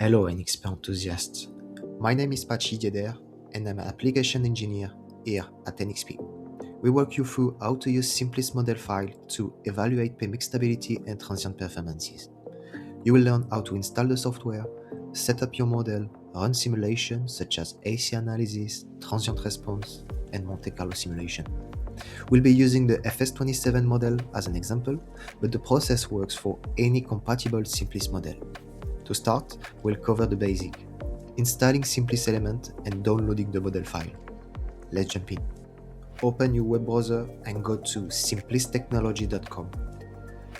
Hello NXP enthusiasts. My name is Pachi Dieder and I'm an application engineer here at NXP. We walk you through how to use SIMPLIS model file to evaluate PMIC stability and transient performances. You will learn how to install the software, set up your model, run simulations such as AC analysis, transient response, and Monte Carlo simulation. We'll be using the FS27 model as an example, but the process works for any compatible SIMPLIS model. To start, we'll cover the basic: installing SIMPLIS element and downloading the model file. Let's jump in. Open your web browser and go to simplistechnology.com.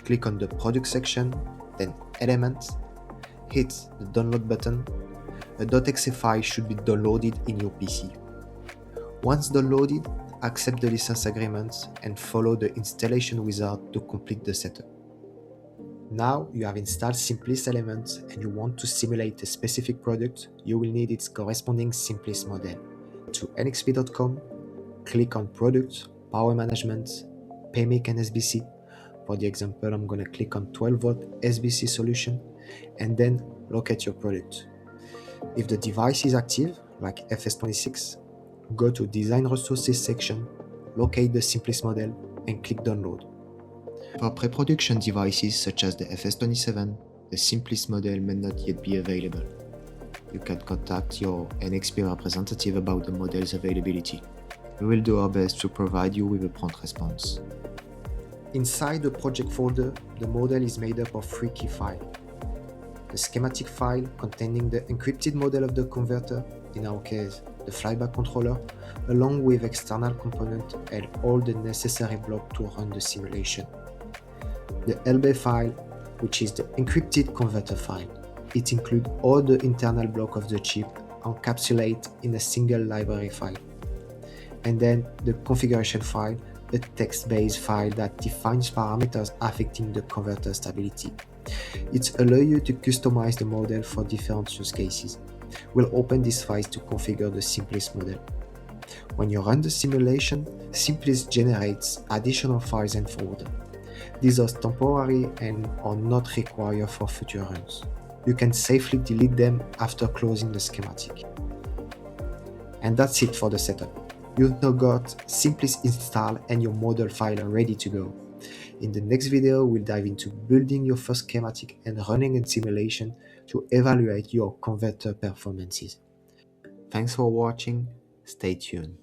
Click on the product section, then Elements, hit the download button. A .exe file should be downloaded in your PC. Once downloaded, accept the license agreement and follow the installation wizard to complete the setup. Now you have installed SIMPLIS element and you want to simulate a specific product, you will need its corresponding SIMPLIS model. To nxp.com, click on Product, Power Management, PMIC and SBC. For the example, I'm going to click on 12-volt SBC solution and then locate your product. If the device is active, like FS26, go to Design Resources section, locate the SIMPLIS model and click Download. For pre-production devices such as the FS27, the SIMPLIS model may not yet be available. You can contact your NXP representative about the model's availability. We will do our best to provide you with a prompt response. Inside the project folder, the model is made up of 3 key files. The schematic file containing the encrypted model of the converter, in our case the flyback controller, along with external components and all the necessary blocks to run the simulation. The LB file, which is the encrypted converter file. It includes all the internal blocks of the chip encapsulated in a single library file. And then the configuration file, a text-based file that defines parameters affecting the converter stability. It allows you to customize the model for different use cases. We'll open this file to configure the SIMPLIS model. When you run the simulation, SIMPLIS generates additional files and folders. These are temporary and are not required for future runs. You can safely delete them after closing the schematic. And that's it for the setup. You've now got SIMPLIS installed and your model file are ready to go. In the next video, we'll dive into building your first schematic and running a simulation to evaluate your converter performances. Thanks for watching. Stay tuned.